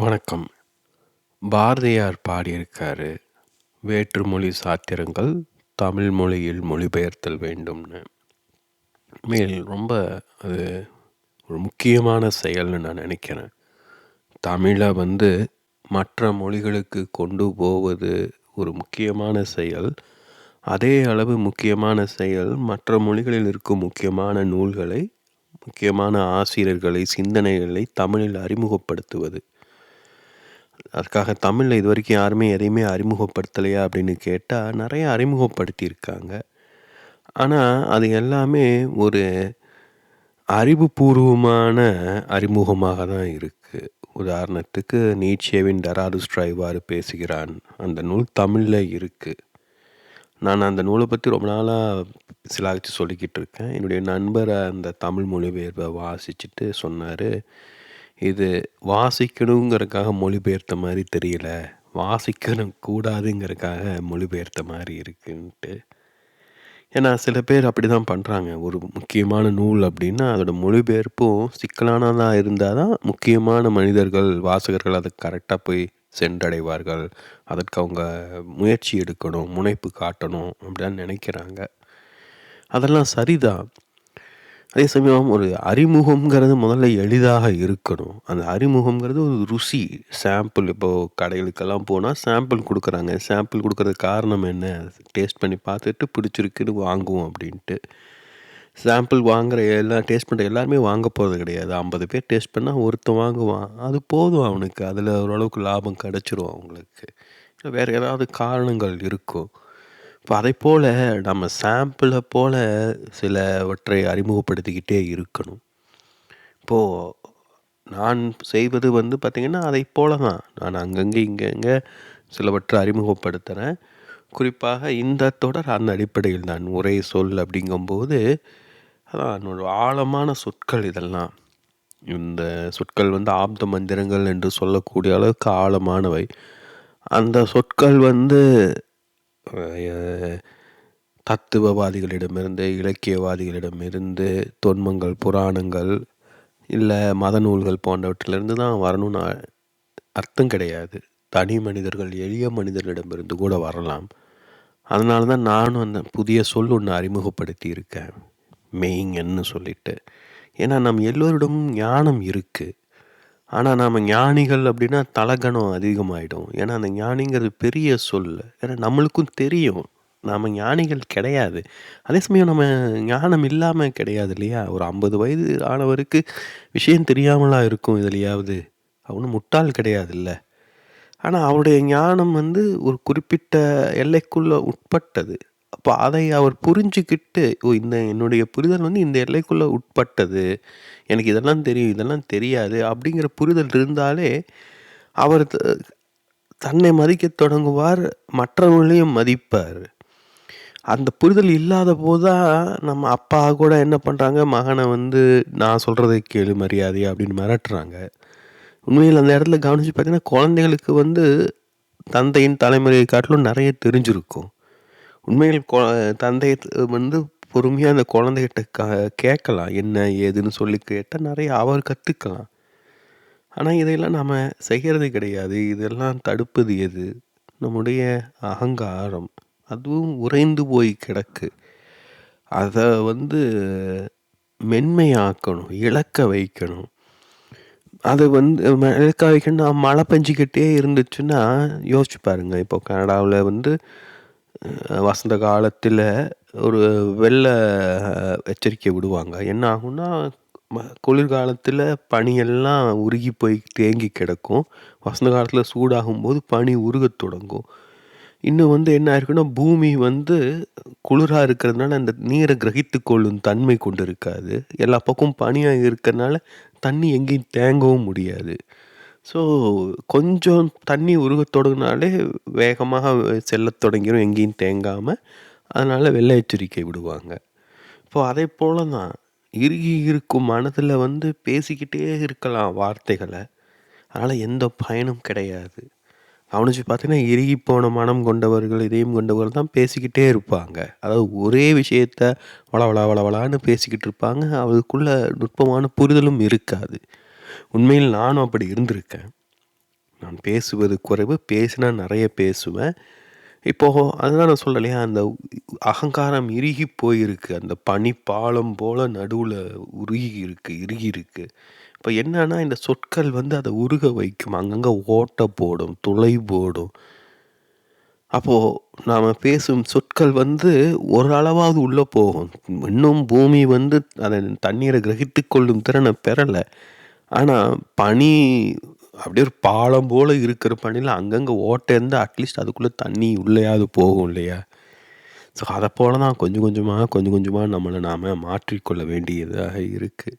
வணக்கம். பாரதியார் பாடியிருக்காரு, "வேற்றுமொழி சாத்திரங்கள் தமிழ் மொழியில் மொழிபெயர்த்தல் வேண்டும்னு." ரொம்ப அது ஒரு முக்கியமான செயல்னு நான் நினைக்கிறேன். தமிழை மற்ற மொழிகளுக்கு கொண்டு போவது ஒரு முக்கியமான செயல். அதே அளவு முக்கியமான செயல் மற்ற மொழிகளில் இருக்கும் முக்கியமான நூல்களை, முக்கியமான ஆசிரியர்களை, சிந்தனைகளை தமிழில் அறிமுகப்படுத்துவது. அதுக்காக தமிழில் இது வரைக்கும் யாருமே எதையுமே அறிமுகப்படுத்தலையா அப்படின்னு கேட்டால், நிறைய அறிமுகப்படுத்தியிருக்காங்க. ஆனால் அது எல்லாமே ஒரு அறிவுபூர்வமான அறிமுகமாக தான் இருக்குது. உதாரணத்துக்கு நீட்சேவின் "ஜராதுஸ்ட்ரா இவ்வாறு பேசுகிறான்" அந்த நூல் தமிழில் இருக்குது. நான் அந்த நூலை பற்றி ரொம்ப நாளாக சிலாகிச்சு சொல்லிக்கிட்டு இருக்கேன். என்னுடைய நண்பர் அந்த தமிழ் மொழிபெயர்ப்பை வாசிச்சுட்டு சொன்னார், இது வாசிக்கணுங்கிறதுக்காக மொழிபெயர்த்த மாதிரி தெரியல, வாசிக்கணும் கூடாதுங்கிறதுக்காக மொழிபெயர்த்த மாதிரி இருக்குன்ட்டு. ஏன்னா சில பேர் அப்படி தான் பண்ணுறாங்க. ஒரு முக்கியமான நூல் அப்படின்னா அதோட மொழிபெயர்ப்பும் சிக்கலானதாக இருந்தால் தான் முக்கியமான மனிதர்கள், வாசகர்கள் அதை கரெக்டாக போய் சென்றடைவார்கள். அதற்கு அவங்க முயற்சி எடுக்கணும், முனைப்பு காட்டணும் அப்படின்னு நினைக்கிறாங்க. அதெல்லாம் சரிதான். அதே சமயம் ஒரு அறிமுகம்ங்கிறது முதல்ல எளிதாக இருக்கணும். அந்த அறிமுகம்ங்கிறது ஒரு ருசி, சாம்பிள். இப்போது கடைகளுக்கெல்லாம் போனால் சாம்பிள் கொடுக்குறாங்க. சாம்பிள் கொடுக்குறதுக்கு காரணம் என்ன? டேஸ்ட் பண்ணி பார்த்துட்டு பிடிச்சிருக்குன்னு வாங்குவோம் அப்படின்ட்டு. சாம்பிள் வாங்குகிற டேஸ்ட் பண்ணுற எல்லாருமே வாங்க போகிறது கிடையாது. 50 பேர் டேஸ்ட் பண்ணால் ஒருத்தன் வாங்குவான். அது போதும் அவனுக்கு. அதில் ஓரளவுக்கு லாபம் கிடச்சிரும் அவங்களுக்கு. வேறு ஏதாவது காரணங்கள் இருக்கும். இப்போ அதைப்போல் நம்ம சாம்பிளை போல் சிலவற்றை அறிமுகப்படுத்திக்கிட்டே இருக்கணும். இப்போது நான் செய்வது பார்த்திங்கன்னா அதை போல தான். நான் அங்கங்கே இங்கங்கே சிலவற்றை அறிமுகப்படுத்துகிறேன். குறிப்பாக இந்த தொடர் அந்த அடிப்படையில் தான். உரை சொல் அப்படிங்கும்போது அதான் ஒரு ஆழமான சொற்கள். இதெல்லாம் இந்த சொற்கள் ஆப்த மந்திரங்கள் என்று சொல்லக்கூடிய அளவுக்கு ஆழமானவை. அந்த சொற்கள் தத்துவவாதிகளிடமிருந்து, இலக்கியவாதிகளிடமிருந்து, தொன்மங்கள், புராணங்கள், இல்லை மத நூல்கள் போன்றவற்றிலிருந்து தான் வரணும்னு அர்த்தம் கிடையாது. தனி மனிதர்கள், எளிய மனிதர்களிடமிருந்து கூட வரலாம். அதனால தான் நானும் அந்த புதிய சொல் ஒன்று அறிமுகப்படுத்தி இருக்கேன், மெய்ங்கன்னு சொல்லிட்டு. ஏன்னா நம்ம எல்லோரிடமும் ஞானம் இருக்குது. ஆனால் நாம் ஞானிகள் அப்படின்னா தலகணம் அதிகமாகிடும். ஏன்னா அந்த ஞானிங்கிறது பெரிய சொல். ஏன்னா நம்மளுக்கும் தெரியும் நாம் ஞானிகள் கிடையாது. அதே சமயம் நம்ம ஞானம் இல்லாமல் கிடையாது இல்லையா? ஒரு 50 வயது ஆனவருக்கு விஷயம் தெரியாமலாம் இருக்கும் எதுலையாவது. அவனும் முட்டாள் கிடையாதுல்ல. ஆனால் அவருடைய ஞானம் ஒரு குறிப்பிட்ட எல்லைக்குள்ளே உட்பட்டது. அப்போ அதை அவர் புரிஞ்சுக்கிட்டு, ஓ இந்த என்னுடைய புரிதல் இந்த எல்லைக்குள்ளே உட்பட்டது, எனக்கு இதெல்லாம் தெரியும், இதெல்லாம் தெரியாது அப்படிங்கிற புரிதல் இருந்தாலே அவர் தன்னை மதிக்க தொடங்குவார், மற்றவர்களையும் மதிப்பார். அந்த புரிதல் இல்லாத போது தான் நம்ம அப்பா கூட என்ன பண்ணுறாங்க, மகனை நான் சொல்கிறதை கேளு மரியாதையா அப்படின்னு மிரட்டுறாங்க. உண்மையில் அந்த இடத்துல கவனித்து பார்த்தீங்கன்னா குழந்தைகளுக்கு தந்தையின் தலைமுறையை காட்டிலும் நிறைய தெரிஞ்சிருக்கும். உண்மையில் தந்தை பொறுமையாக அந்த குழந்தைகிட்ட கேட்கலாம், என்ன ஏதுன்னு சொல்லி கேட்டால் நிறைய அவர் கற்றுக்கலாம். ஆனால் இதையெல்லாம் நாம் செய்கிறது கிடையாது. இதெல்லாம் தடுப்பது எது? நம்முடைய அகங்காரம். அதுவும் உறைந்து போய் கிடக்கு. அதை மென்மையாக்கணும், இழக்க வைக்கணும். அது இழக்க வைக்கணும்னா மழை பெஞ்சிக்கிட்டே இருந்துச்சுன்னா யோசிச்சு பாருங்கள். இப்போ கனடாவில் வசந்த காலத்தில் ஒரு வெள்ள எச்சரிக்கை விடுவாங்க. என்ன ஆகும்னா, குளிர்காலத்தில் பனியெல்லாம் உருகி போய் தேங்கி கிடக்கும். வசந்த காலத்தில் சூடாகும்போது பனி உருகத் தொடங்கும். இன்னும் என்ன ஆயிருக்குன்னா, பூமி குளிராக இருக்கிறதுனால அந்த நீரை கிரகித்து கொள்ளும் தன்மை கொண்டு இருக்காது. எல்லா பக்கமும் பனியாக இருக்கிறதுனால தண்ணி எங்கேயும் தேங்கவும் முடியாது. ஸோ கொஞ்சம் தண்ணி உருகத் தொடங்கினாலே வேகமாக செல்லத் தொடங்கிடும், எங்கேயும் தேங்காமல். அதனால் வெள்ள எச்சரிக்கை விடுவாங்க. இப்போ அதே போல் தான் இறுகி இருக்கும் மனதில் பேசிக்கிட்டே இருக்கலாம் வார்த்தைகளை. அதனால் எந்த பயனும் கிடையாது. கவனிச்சு பார்த்தீங்கன்னா, இறுகி போன மனம் கொண்டவர்கள், இதயம் கொண்டவர்கள் தான் பேசிக்கிட்டே இருப்பாங்க. அதாவது ஒரே விஷயத்த வளவளான்னு பேசிக்கிட்டு இருப்பாங்க. அவருக்குள்ள நுட்பமான புரிதலும் இருக்காது. உண்மையில் நானும் அப்படி இருந்திருக்கேன். நான் பேசுவது குறைவு, பேசினா நெறைய பேசுவேன். இப்போ அதுதான் நான் சொல்றேன் இல்லையா, அந்த அகங்காரம் இறுகி போயிருக்கு. அந்த பனிப்பாலம் போல நடுவுல இறுகியிருக்கு. இப்ப என்னன்னா, இந்த சொற்கள் வந்து அத உருக வைக்கும். அங்கங்க ஓட்ட போடும், துளை போடும். அப்போ நாம பேசும் சொற்கள் வந்து ஒரு அளவாவது உள்ள போகும். இன்னும் பூமி வந்து தண்ணீர கிரகித்துக் கொள்ளும் திறன பெறல. ஆனா, பனி அப்படியே ஒரு பாலம் போல இருக்கிற பனில அங்கங்க ஓட்டை இருந்தா அட்லீஸ்ட் அதுக்குள்ள தண்ணி உள்ளயாவது போகும் இல்லையா? ஸோ அத போல தான் கொஞ்சம் கொஞ்சமா நம்மள நாம மாற்றிக்கொள்ள வேண்டியதாக இருக்கு.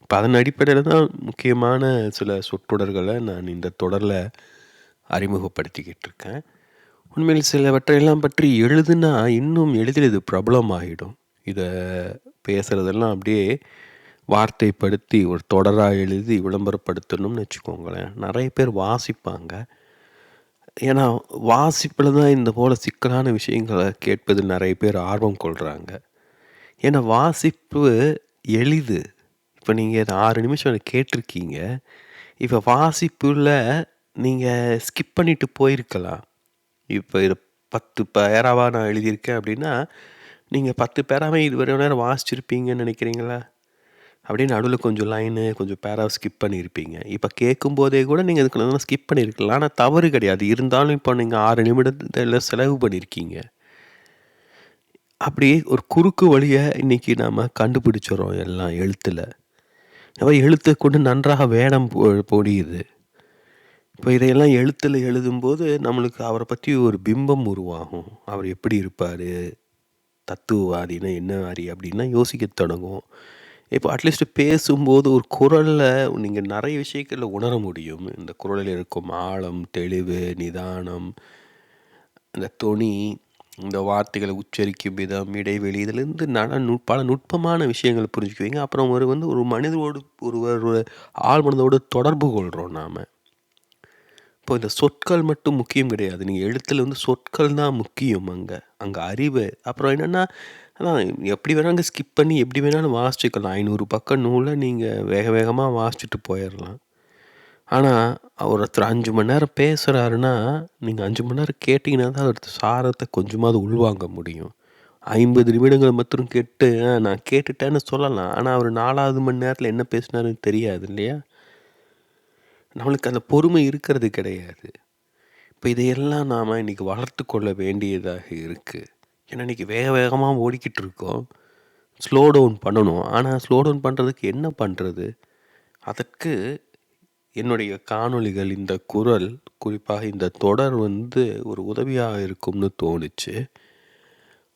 இப்ப அதன் அடிப்படையில தான் முக்கியமான சில சொற்றொடர்கள நான் இந்த தொடர்ல அறிமுகப்படுத்திக்கிட்டு இருக்கேன். உண்மையில் சிலவற்றையெல்லாம் பற்றி எழுதுனா, இன்னும் எளிதில் இது பிரபலமாயிடும். இத பேசுறதெல்லாம் அப்படியே வார்த்தைப்படுத்தி ஒரு தொடரா எழுதி விளம்பரப்படுத்தணும்னு வச்சுக்கோங்களேன். நெறைய பேர் வாசிப்பாங்க. ஏன்னா, வாசிப்புல தான் இந்த போல சிக்கலான விஷயங்கள கேட்பதில் நெறைய பேர் ஆர்வம் கொள்றாங்க. ஏன்னா, வாசிப்பு எளிது. இப்ப நீங்க இத 6 நிமிஷம் அத கேட்டிருக்கீங்க. இப்ப வாசிப்புல நீங்க ஸ்கிப் பண்ணிட்டு போயிருக்கலாம். இப்ப இத 10 பேராவா நான் எழுதியிருக்கேன் அப்படின்னா, நீங்க 10 பேராவே இவ்வளோ நேரம் வாசிச்சிருப்பீங்கன்னு நெனைக்கிறீங்களா? அப்படியே நடுவுல கொஞ்சம் லைனு, கொஞ்சம் பேராவ ஸ்கிப் பண்ணியிருப்பீங்க. இப்ப கேட்கும்போதே கூட நீங்க இதுக்குள்ள ஸ்கிப் பண்ணியிருக்கலாம். ஆனா தவறு கிடையாது. இருந்தாலும் இப்ப நீங்க 6 நிமிடத்துல செலவு பண்ணியிருக்கீங்க. அப்படி ஒரு குறுக்கு வழிய இன்னைக்கு நாம கண்டுபிடிச்சுர்றோம் எல்லாம் எழுத்துல. அப்ப எழுத்த கொண்டு நன்றாக வேடம் பொழியுது. இப்ப இதையெல்லாம் எழுத்துல எழுதும்போது நம்மளுக்கு அவர பத்தி ஒரு பிம்பம் உருவாகும். அவர் எப்படி இருப்பாரு? தத்துவவாதின்னா என்ன மாரி அப்படின்லாம் யோசிக்கத் தொடங்குவோம். இப்போ அட்லீஸ்ட் பேசும்போது ஒரு குரல்ல நீங்க நெறைய விஷயங்கள உணர முடியும். இந்த குரலில் இருக்கும் ஆழம், தெளிவு, நிதானம், அந்த தொனி, இந்த வார்த்தைகள உச்சரிக்கும் விதம், இடைவெளி இதிலிருந்து பல நுட்பமான விஷயங்கள புரிஞ்சுக்குவீங்க. அப்புறம் ஒரு மனிதரோடு ஒருவர் ஆழ்மனதோடு தொடர்பு கொள்றோம் நாம. இப்போ இந்த சொற்கள் மட்டும் முக்கியம் கிடையாது. நீங்க எழுத்துல வந்து சொற்கள் தான் முக்கியம் அங்க. அங்க அறிவு. அப்புறம் என்னன்னா, அதான் எப்படி வேணாலும் ஸ்கிப் பண்ணி எப்படி வேணாலும் வாசிச்சுக்கலாம். 500 பக்க நூல நீங்க வேக வேகமா வாசிச்சுட்டு போயிரலாம். ஆனா, ஒருத்தர் 5 மணி நேரம் பேசுறாருன்னா, நீங்க 5 மணி நேரம் கேட்டீங்கன்னா தான் அதோட சாரத்த கொஞ்சமாவது உள்வாங்க முடியும். 50 நிமிடங்கள் மட்டும் கேட்டு, நான் கேட்டுட்டேன்னு சொல்லலாம். ஆனா, அவரு 4வது மணி நேரத்துல என்ன பேசினாருன்னு தெரியாது இல்லையா? நம்மளுக்கு அந்த பொறுமை இருக்கிறது கிடையாது. இப்ப இதையெல்லாம் நாம இன்னைக்கு வளர்த்து கொள்ள வேண்டியதாக இருக்கு. ஏன்னா, இன்னைக்கு வேக வேகமா ஓடிக்கிட்டு இருக்கோம். ஸ்லோ டவுன் பண்ணணும். ஆனா, ஸ்லோ டவுன் பண்றதுக்கு என்ன பண்றது? அதற்கு என்னுடைய காணொளிகள், இந்த குரல், குறிப்பாக இந்த தொடர் வந்து ஒரு உதவியாக இருக்கும்னு தோணுச்சு.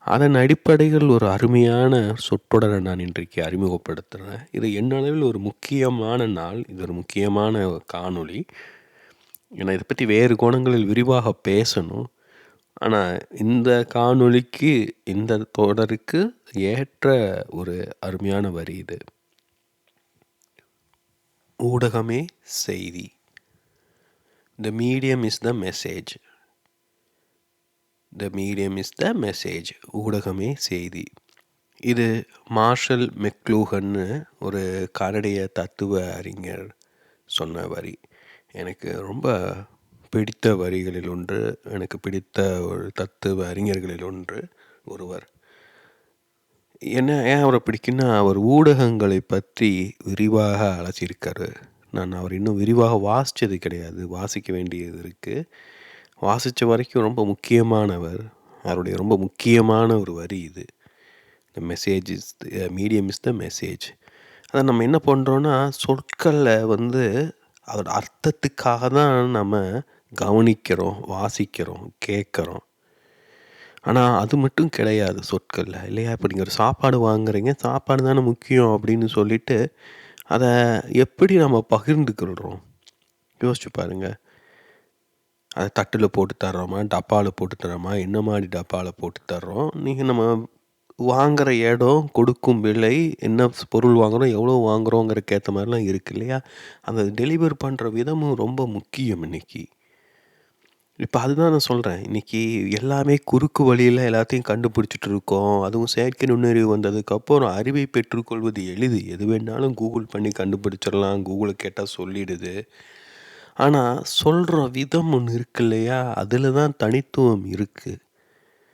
அதன் அடிப்படையில் ஒரு அருமையான சொற்றொடர நான் இன்றைக்கு அறிமுகப்படுத்துறேன். இது என்னளவில் ஒரு முக்கியமான நாள். இது ஒரு முக்கியமான காணொளி. ஏன்னா, இத பத்தி வேறு கோணங்களில் விரிவாக பேசணும். ஆனா, இந்த காணொளிக்கு, இந்த தொடருக்கு ஏற்ற ஒரு அருமையான வரி இது. ஊடகமே செய்தி. The medium is the message. The medium is the message. ஊடகமே செய்தி. இது மார்ஷல் மெக்லூஹன்னு ஒரு கனடிய தத்துவ அறிஞர் சொன்ன வரி. எனக்கு ரொம்ப பிடித்த வரிகளில் ஒன்று, எனக்கு பிடித்த ஒரு தத்துவ அறிஞர்களில் ஒருவர். ஏன் அவரை பிடிக்குன்னா, அவர் ஊடகங்களை பற்றி விரிவாக அலசியிருக்காரு. நான் அவர் இன்னும் விரிவாக வாசித்தது கிடையாது. வாசிக்க வேண்டியது இருக்குது. வாசித்த வரைக்கும் ரொம்ப முக்கியமானவர். அவருடைய ரொம்ப முக்கியமான ஒரு வரி இது. The message is medium is the message. அதை நம்ம என்ன பண்ணுறோன்னா, சொற்களில் வந்து அதோட அர்த்தத்துக்காக தான் நம்ம கவனிக்கிறோம், வாசிக்கிறோம், கேட்குறோம். ஆனால் அது மட்டும் கிடையாது சொற்களில் இல்லையா? இப்போ நீங்கள் ஒரு சாப்பாடு வாங்குறீங்க, சாப்பாடு தானே முக்கியம் அப்படின்னு சொல்லிட்டு அதை எப்படி நம்ம பகிர்ந்துக்கிறோம்? யோசிச்சு பாருங்கள். அதை தட்டில் போட்டு தர்றோமா, டப்பாவில் போட்டு தர்றோமா, என்ன மாதிரி டப்பாவில் போட்டு தர்றோம்? நீங்கள் நம்ம வாங்குகிற இடம், கொடுக்கும் விலை, என்ன பொருள் வாங்குகிறோம், எவ்வளோ வாங்குகிறோங்கிறதுக்கு ஏற்ற மாதிரிலாம் இருக்குது இல்லையா? அந்த டெலிவர் பண்ணுற விதமும் ரொம்ப முக்கியம் இன்றைக்கி. இப்போ அதுதான் நான் சொல்கிறேன். இன்றைக்கி எல்லாமே குறுக்கு வழியில் எல்லாத்தையும் கண்டுபிடிச்சிட்டு இருக்கோம். அதுவும் செயற்கை நுண்ணறிவு வந்ததுக்கப்புறம் அறிவை பெற்றுக்கொள்வது எளிது. எது வேணாலும் கூகுள் பண்ணி கண்டுபிடிச்சிடலாம். கூகுளை கேட்டால் சொல்லிடுது. ஆனால் சொல்கிற விதம் ஒன்று இருக்கு இல்லையா, அதில் தான் தனித்துவம் இருக்குது.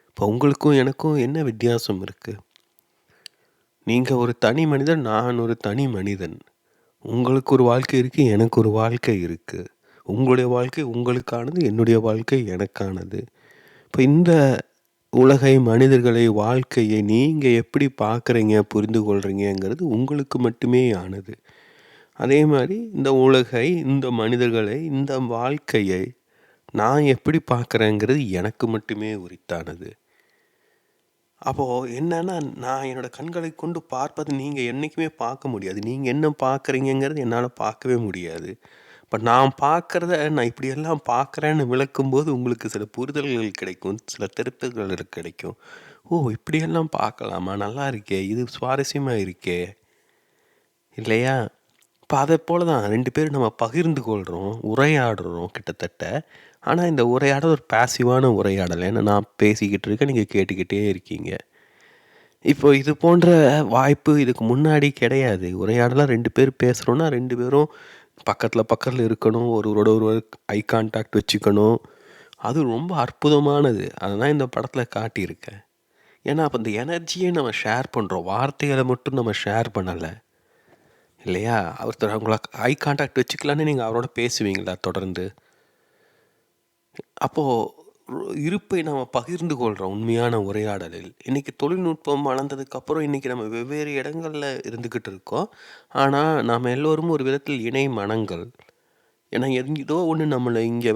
இப்போ உங்களுக்கும் எனக்கும் என்ன வித்தியாசம் இருக்குது? நீங்கள் ஒரு தனி மனிதன், நான் ஒரு தனி மனிதன். உங்களுக்கு ஒரு வாழ்க்கை இருக்குது, எனக்கு ஒரு வாழ்க்கை இருக்குது. உங்களுடைய வாழ்க்கை உங்களுக்கானது, என்னுடைய வாழ்க்கை எனக்கானது. இப்போ இந்த உலகை, மனிதர்களை, வாழ்க்கையை நீங்கள் எப்படி பார்க்குறீங்க, புரிந்து கொள்கிறீங்கங்கிறது உங்களுக்கு மட்டுமே ஆனது. அதே மாதிரி இந்த உலகை, இந்த மனிதர்களை, இந்த வாழ்க்கையை நான் எப்படி பார்க்குறேங்கிறது எனக்கு மட்டுமே உரித்தானது. அப்போது என்னன்னா, நான் என்னோடய கண்களை கொண்டு பார்ப்பது நீங்கள் என்றைக்குமே பார்க்க முடியாது. நீங்கள் என்ன பார்க்குறீங்கங்கிறது என்னால் பார்க்கவே முடியாது. இப்போ நான் பார்க்குறத நான் இப்படியெல்லாம் பார்க்குறேன்னு விளக்கும்போது உங்களுக்கு சில புரிதல்கள் கிடைக்கும், சில திருப்புகள் கிடைக்கும். ஓ! இப்படியெல்லாம் பார்க்கலாமா? நல்லா இருக்கே! இது சுவாரஸ்யமாக இருக்கே! இல்லையா? இப்போ அதை போல தான் 2 பேரும் நம்ம பகிர்ந்து கொள்கிறோம், உரையாடுறோம் கிட்டத்தட்ட. ஆனால் இந்த உரையாடல் ஒரு பேசிவான உரையாடல். ஏன்னா நான் பேசிக்கிட்டு இருக்கேன், நீங்கள் கேட்டுக்கிட்டே இருக்கீங்க. இப்போ இது போன்ற வாய்ப்பு இதுக்கு முன்னாடி கிடையாது. உரையாடலாம் 2 பேர் பேசுகிறோன்னா 2 பேரும் பக்கத்தில் இருக்கணும். ஒருவரோட ஒருவர் ஐ கான்டாக்ட் வச்சுக்கணும். அது ரொம்ப அற்புதமானது. அதை தான் இந்த படத்தில் காட்டியிருக்கேன். ஏன்னா அப்போ இந்த எனர்ஜியை நம்ம ஷேர் பண்ணுறோம். வார்த்தைகளை மட்டும் நம்ம ஷேர் பண்ணலை இல்லையா? ஒருத்தர் அவங்கள ஐ கான்டாக்ட் வச்சுக்கலான்னு நீங்கள் அவரோட பேசுவீங்களா தொடர்ந்து? அப்போது இருப்பை நம்ம பகிர்ந்து கொள்கிறோம் உண்மையான உரையாடலில். இன்றைக்கி தொழில்நுட்பம் வளர்ந்ததுக்கப்புறம் இன்றைக்கி நம்ம வெவ்வேறு இடங்களில் இருந்துக்கிட்டு இருக்கோம். ஆனால் நாம் எல்லோரும் ஒரு விதத்தில் இணை மனங்கள். ஏன்னா ஏதோ ஒன்று நம்மளை இங்கே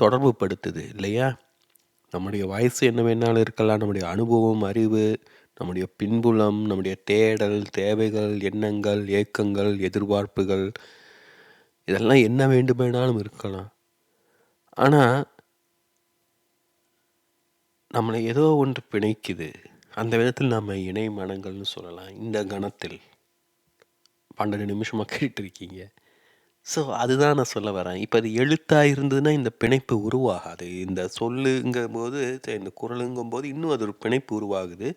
தொடர்பு படுத்துது இல்லையா? நம்முடைய வயசு என்ன வேணாலும் இருக்கலாம், நம்முடைய அனுபவம், அறிவு, நம்முடைய பின்புலம், நம்முடைய தேடல், தேவைகள், எண்ணங்கள், ஏக்கங்கள், எதிர்பார்ப்புகள், இதெல்லாம் என்ன வேண்டுமானாலும் இருக்கலாம். ஆனால் நம்மளை ஏதோ ஒன்று பிணைக்குது. அந்த விதத்தில் நம்ம இணை மனங்கள்னு சொல்லலாம். இந்த கணத்தில் 12 நிமிஷமாக கேட்டுருக்கீங்க. ஸோ அதுதான் நான் சொல்ல வரேன். இப்போ அது எழுத்தாக இருந்ததுன்னா இந்த பிணைப்பு உருவாகாது. இந்த சொல்லுங்கும்போது, இந்த குரலுங்கும்போது இன்னும் அது ஒரு பிணைப்பு உருவாகுது.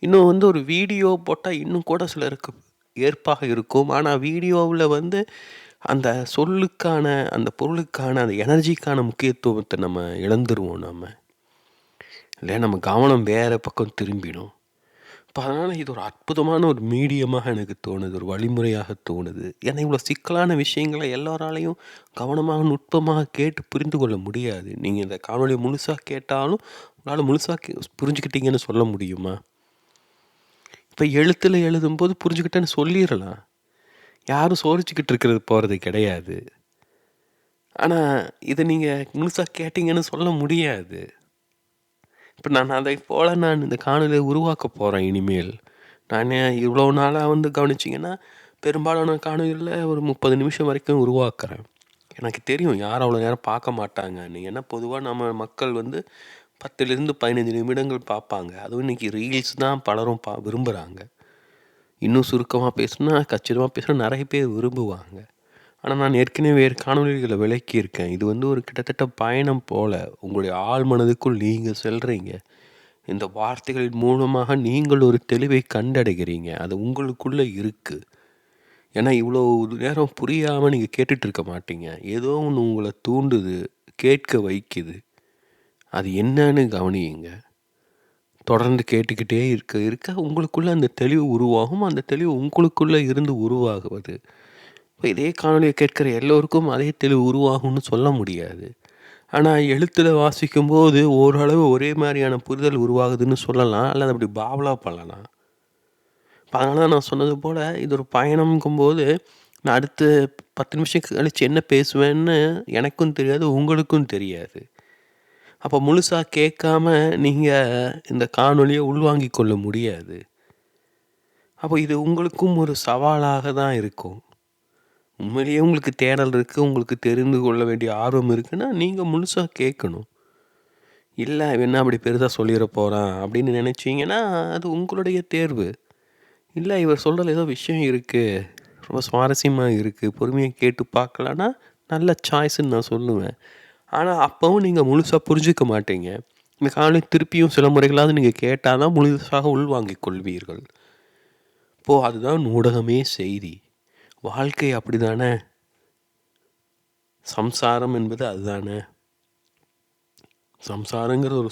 இன்னும் ஒரு வீடியோ போட்டால் இன்னும் கூட சிலருக்கு ஏற்பாக இருக்கும். ஆனால் வீடியோவில் அந்த சொல்லுக்கான, அந்த பொருளுக்கான, அந்த எனர்ஜிக்கான முக்கியத்துவத்தை நம்ம இழந்துருவோம் நம்ம. இல்லையா? நம்ம கவனம் வேறு பக்கம் திரும்பிடும். இப்போ அதனால் இது ஒரு அற்புதமான ஒரு மீடியமாக எனக்கு தோணுது, ஒரு வழிமுறையாக தோணுது. ஏன்னா இவ்வளோ சிக்கலான விஷயங்களை எல்லோராலையும் கவனமாக, நுட்பமாக கேட்டு புரிந்து கொள்ள முடியாது. நீங்கள் இந்த காணொலியை முழுசாக கேட்டாலும் உங்களால் முழுசாக புரிஞ்சுக்கிட்டீங்கன்னு சொல்ல முடியுமா? இப்போ எழுத்தில் எழுதும்போது புரிஞ்சுக்கிட்டேன்னு சொல்லிடலாம். யாரும் சோதிச்சுக்கிட்டு இருக்கிறது போகிறது கிடையாது. ஆனால் இதை நீங்கள் முழுசாக கேட்டீங்கன்னு சொல்ல முடியாது. இப்போ நான் அதை போல் நான் இந்த காணொலியை உருவாக்க போகிறேன் இனிமேல். நான் இவ்வளோ நாளாக கவனிச்சிங்கன்னா பெரும்பாலான காணொலியில் ஒரு 30 நிமிஷம் வரைக்கும் உருவாக்குறேன். எனக்கு தெரியும் யாரும் அவ்வளோ நேரம் பார்க்க மாட்டாங்கன்னு. ஏன்னா பொதுவாக நம்ம மக்கள் 10லேருந்து 15 நிமிடங்கள் பார்ப்பாங்க. அதுவும் இன்றைக்கி ரீல்ஸ் தான் பலரும் விரும்புகிறாங்க. இன்னும் சுருக்கமாக பேசணுன்னா, கச்சிதமாக பேசணுன்னா நிறைய பேர் விரும்புவாங்க. ஆனால் நான் ஏற்கனவே வேறு காணொலிகளை விளக்கியிருக்கேன். இது ஒரு கிட்டத்தட்ட பயணம் போல். உங்களுடைய ஆழ் மனதுக்குள் நீங்கள் செல்கிறீங்க. இந்த வார்த்தைகளின் மூலமாக நீங்கள் ஒரு தெளிவை கண்டடைகிறீங்க. அது உங்களுக்குள்ளே இருக்குது. ஏன்னா இவ்வளோ நேரம் புரியாமல் நீங்கள் கேட்டுட்டு இருக்க மாட்டீங்க. ஏதோ ஒன்று உங்களை தூண்டுது, கேட்க வைக்குது. அது என்னன்னு கவனியுங்க. தொடர்ந்து கேட்டுக்கிட்டே இருக்க உங்களுக்குள்ளே அந்த தெளிவு உருவாகும். அந்த தெளிவு உங்களுக்குள்ளே இருந்து உருவாகுவது. இப்போ இதே காணொலியை கேட்குற எல்லோருக்கும் அதே தெளிவு உருவாகும்னு சொல்ல முடியாது. ஆனால் எழுத்தில் வாசிக்கும்போது ஓரளவு ஒரே மாதிரியான புரிதல் உருவாகுதுன்னு சொல்லலாம், அல்லது அப்படி பாவலாக பண்ணலாம். இப்போ அதனால தான் நான் சொன்னது போல் இது ஒரு பயணம்ங்கும்போது நான் அடுத்து 10 நிமிஷம் கழித்து என்ன பேசுவேன்னு எனக்கும் தெரியாது, உங்களுக்கும் தெரியாது. அப்போ முழுசாக கேட்காம நீங்கள் இந்த காணொலியை உள்வாங்கிக் கொள்ள முடியாது. அப்போ இது உங்களுக்கும் ஒரு சவாலாக தான் இருக்கும். உண்மையிலேயே உங்களுக்கு தேடல் இருக்குது, உங்களுக்கு தெரிந்து கொள்ள வேண்டிய ஆர்வம் இருக்குன்னா நீங்கள் முழுசாக கேட்கணும். இல்லை என்ன அப்படி பெருசாக சொல்லிட போகிறான் அப்படின்னு நினச்சிங்கன்னா அது உங்களுடைய தேர்வு. இல்லை இவர் சொல்கிறதுல ஏதோ விஷயம் இருக்குது, ரொம்ப சுவாரஸ்யமாக இருக்குது, பொறுமையாக கேட்டு பார்க்கலான்னா நல்ல சாய்ஸுன்னு நான் சொல்லுவேன். ஆனால் அப்போவும் நீங்கள் முழுசாக புரிஞ்சிக்க மாட்டீங்க. இந்த காணொலி திருப்பியும் சில முறைகளாவது நீங்கள் கேட்டால் தான் முழுசாக உள்வாங்கிக் கொள்வீர்கள். அதுதான் ஊடகமே செய்தி. வாழ்க்கை அப்படி தானே. சம்சாரம் என்பது அதுதானே. சம்சாரங்கிறது ஒரு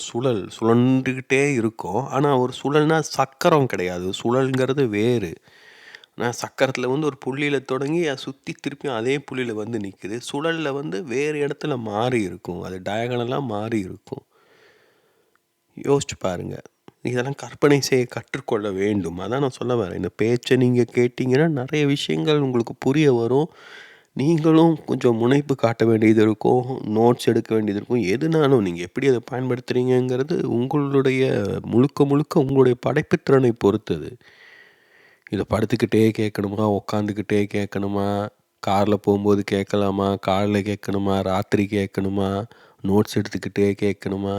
சுழன்றுக்கிட்டே இருக்கும். ஆனால் ஒரு சுழல்னா சக்கரம் கிடையாது. சுழல்ங்கிறது வேறு. ஆனால் சக்கரத்தில் வந்து ஒரு புள்ளியில் தொடங்கி அதை சுற்றி திருப்பியும் அதே புள்ளியில் வந்து நிற்குது. சுழலில் வந்து வேறு இடத்துல மாறி இருக்கும். அது டயகனலாக மாறி இருக்கும். யோசிச்சு பாருங்க. இதெல்லாம் கற்பனை செய்ய கற்றுக்கொள்ள வேண்டும். அதான் நான் சொல்ல வரேன். இந்த பேச்சை நீங்கள் கேட்டிங்கன்னா நிறைய விஷயங்கள் உங்களுக்கு புரிய வரும். நீங்களும் கொஞ்சம் முனைப்பு காட்ட வேண்டியது இருக்கும். நோட்ஸ் எடுக்க வேண்டியது இருக்கும். எதுனாலும் நீங்கள் எப்படி அதை பயன்படுத்துகிறீங்கங்கிறது உங்களுடைய முழுக்க உங்களுடைய படைப்புத்திறனை பொறுத்தது. இதை படுத்துக்கிட்டே கேட்கணுமா, உட்காந்துக்கிட்டே கேட்கணுமா, காரில் போகும்போது கேட்கலாமா, காலையில் கேட்கணுமா, ராத்திரி கேட்கணுமா, நோட்ஸ் எடுத்துக்கிட்டே கேட்கணுமா,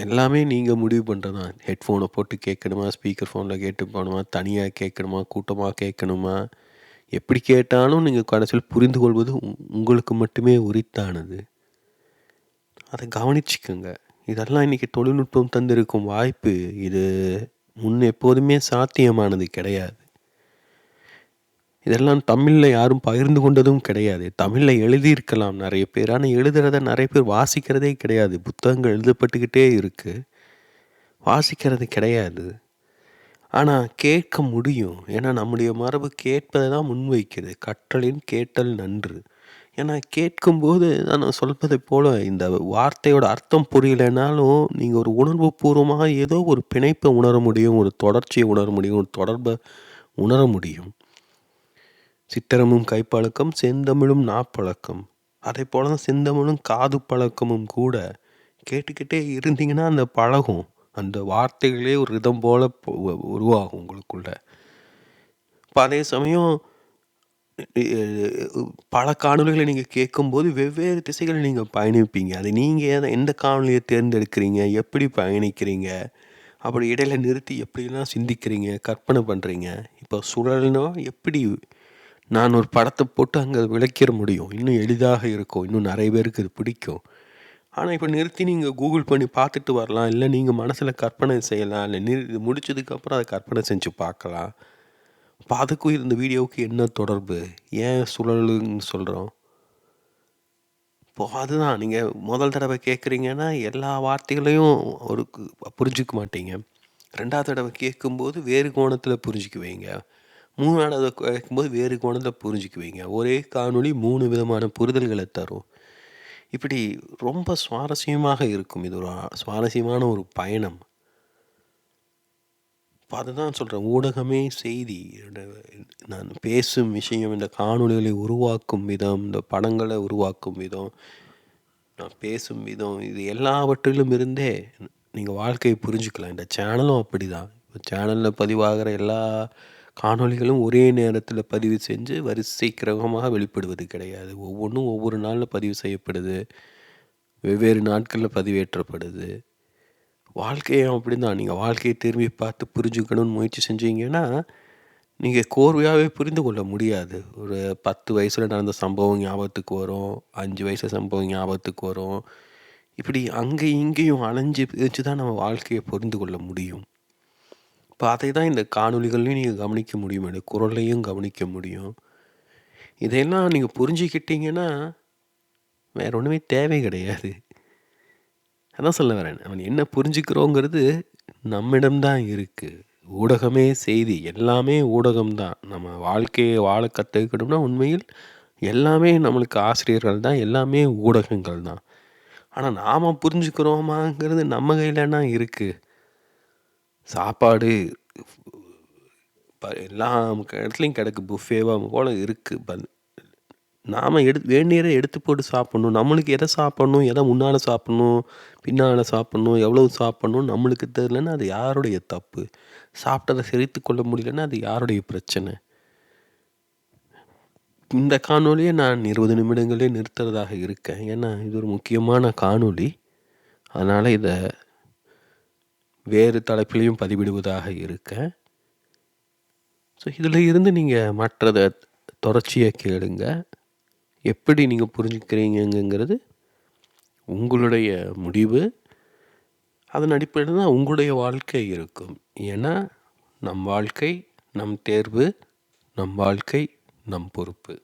எல்லாமே நீங்கள் முடிவு பண்ணுறதான். ஹெட்ஃபோனை போட்டு கேட்கணுமா, ஸ்பீக்கர் ஃபோனில் கேட்டு போகணுமா, தனியாக கேட்கணுமா, கூட்டமாக கேட்கணுமா, எப்படி கேட்டாலும் நீங்கள் கடைசியில் புரிந்து கொள்வது உங்களுக்கு மட்டுமே உரித்தானது. அதை கவனிச்சுக்கோங்க. இதெல்லாம் இன்றைக்கி தொழில்நுட்பம் தந்திருக்கும் வாய்ப்பு. இது முன் எப்போதுமே சாத்தியமானது கிடையாது. இதெல்லாம் தமிழில் யாரும் பகிர்ந்து கொண்டதும் கிடையாது. தமிழில் எழுதியிருக்கலாம் நிறைய பேர். ஆனால் எழுதுறத நிறைய பேர் வாசிக்கிறதே கிடையாது. புத்தகங்கள் எழுதப்பட்டுக்கிட்டே இருக்குது, வாசிக்கிறது கிடையாது. ஆனால் கேட்க முடியும். ஏன்னா நம்முடைய மரபு கேட்பதை தான் முன்வைக்கிறது. கற்றலின் கேட்டல் நன்று. ஏன்னா கேட்கும்போது நான் சொல்வதைப் போல இந்த வார்த்தையோட அர்த்தம் புரியலைனாலும் நீங்கள் ஒரு உணர்வு பூர்வமாக ஏதோ ஒரு பிணைப்பை உணர முடியும், ஒரு தொடர்ச்சியை உணர முடியும், ஒரு தொடர்பை உணர முடியும். சித்திரமும் கைப்பழக்கம், செந்தமிழும் நாப்பழக்கம். அதே போல தான் செந்தமிழும் காது பழக்கமும் கூட. கேட்டுக்கிட்டே இருந்தீங்கன்னா அந்த பழகும். அந்த வார்த்தைகளே ஒரு ரிதம் போல் உருவாகும் உங்களுக்குள்ள. இப்போ அதே சமயம் பல காணொலிகளை நீங்கள் கேட்கும்போது வெவ்வேறு திசைகளை நீங்கள் பயணிப்பீங்க. அது நீங்கள் எந்த காணொலியை தேர்ந்தெடுக்கிறீங்க, எப்படி பயணிக்கிறீங்க, அப்படி இடையில நிறுத்தி எப்படிலாம் சிந்திக்கிறீங்க, கற்பனை பண்ணுறீங்க. இப்போ சுழல்னா எப்படி நான் ஒரு படத்தை போட்டு அங்கே விளக்கிற முடியும். இன்னும் எளிதாக இருக்கும். இன்னும் நிறைய பேருக்கு இது பிடிக்கும். ஆனால் இப்போ நிறுத்தி நீங்கள் கூகுள் பண்ணி பார்த்துட்டு வரலாம். இல்லை நீங்கள் மனசில் கற்பனை செய்யலாம். இல்லை இது முடிச்சதுக்கப்புறம் அதை கற்பனை செஞ்சு பார்க்கலாம். இப்போ அதுக்கும் இந்த வீடியோவுக்கு என்ன தொடர்பு? ஏன் சுழலுன்னு சொல்கிறோம்? இப்போது அதுதான் நீங்கள் முதல் தடவை கேட்குறீங்கன்னா எல்லா வார்த்தைகளையும் ஒரு புரிஞ்சிக்க மாட்டீங்க. 2வது தடவை கேட்கும்போது வேறு கோணத்தில் புரிஞ்சுக்குவீங்க. 3வது கேட்கும்போது வேறு கோணத்தில் புரிஞ்சுக்குவீங்க. ஒரே காணொளி 3 விதமான புரிதல்களை தரும். இப்படி ரொம்ப சுவாரஸ்யமாக இருக்கும். இது ஒரு சுவாரஸ்யமான ஒரு பயணம். இப்போ அதுதான் சொல்கிறேன். ஊடகமே செய்தி. நான் பேசும் விஷயம், இந்த காணொளிகளை உருவாக்கும் விதம், இந்த படங்களை உருவாக்கும் விதம், நான் பேசும் விதம், இது எல்லாவற்றிலும் இருந்தே நீங்கள் வாழ்க்கையை புரிஞ்சுக்கலாம். இந்த சேனலும் அப்படி தான். இப்போ சேனலில் பதிவாகிற எல்லா காணொளிகளும் ஒரே நேரத்தில் பதிவு செஞ்சு வரிசை கிரகமாக வெளிப்படுவது கிடையாது. ஒவ்வொன்றும் ஒவ்வொரு நாளில் பதிவு செய்யப்படுது, வெவ்வேறு நாட்களில் பதிவேற்றப்படுது. வாழ்க்கையும் அப்படி தான். நீங்கள் வாழ்க்கையை திரும்பி பார்த்து புரிஞ்சுக்கணும்னு முயற்சி செஞ்சீங்கன்னா நீங்கள் கோர்வையாகவே புரிந்து கொள்ள முடியாது. ஒரு 10 வயசில் நடந்த சம்பவம் ஞாபகத்துக்கு வரும், 5 வயசு சம்பவம் ஞாபகத்துக்கு வரும். இப்படி அங்கேயும் இங்கேயும் அலைஞ்சு பிரிச்சு தான் நம்ம வாழ்க்கையை புரிந்து கொள்ள முடியும். இப்போ அதை தான் இந்த காணொலிகள்லையும் நீங்கள் கவனிக்க முடியும், இந்த குரலையும் கவனிக்க முடியும். இதையெல்லாம் நீங்கள் புரிஞ்சுக்கிட்டீங்கன்னா வேற ஒன்றுமே தேவை கிடையாது. அதான் சொல்ல வரேன். அவன் என்ன புரிஞ்சுக்கிறோங்கிறது நம்மிடம்தான் இருக்குது. ஊடகமே செய்தி. எல்லாமே ஊடகம்தான். நம்ம வாழ்க்கையை வாழ கற்றுக்கணும்னா உண்மையில் எல்லாமே நம்மளுக்கு ஆசிரியர்கள் தான், எல்லாமே ஊடகங்கள் தான். ஆனால் நாம் புரிஞ்சுக்கிறோமாங்கிறது நம்ம கையிலனா இருக்குது. சாப்பாடு எல்லா இடத்துலையும் கிடக்கு, புஃபேவாக போல் இருக்குது. நாம் வேண்டியதை எடுத்து போட்டு சாப்பிட்ணும். நம்மளுக்கு எதை சாப்பிட்ணும், எதை முன்னால் சாப்பிட்ணும், பின்னால் சாப்பிட்ணும், எவ்வளவு சாப்பிட்ணும் நம்மளுக்கு தெரியலன்னா அது யாருடைய தப்பு? சாப்பிட்டதை செரித்து கொள்ள முடியலன்னா அது யாருடைய பிரச்சனை? இந்த காணொலியை நான் 20 நிமிடங்களே நிறுத்துறதாக இருக்கேன். ஏன்னா இது ஒரு முக்கியமான காணொலி. அதனால் இதை வேறு தலைப்பிலையும் பதிவிடுவதாக இருக்கேன். ஸோ இதில் இருந்து நீங்கள் மற்றதை தொடர்ச்சியாக கேளுங்க. எப்படி நீங்கள் புரிஞ்சுக்கிறீங்கங்கிறது உங்களுடைய முடிவு. அதன் அடிப்படையில் தான் உங்களுடைய வாழ்க்கை இருக்கும். ஏன்னா நம் வாழ்க்கை நம் தேர்வு, நம் வாழ்க்கை நம் பொறுப்பு.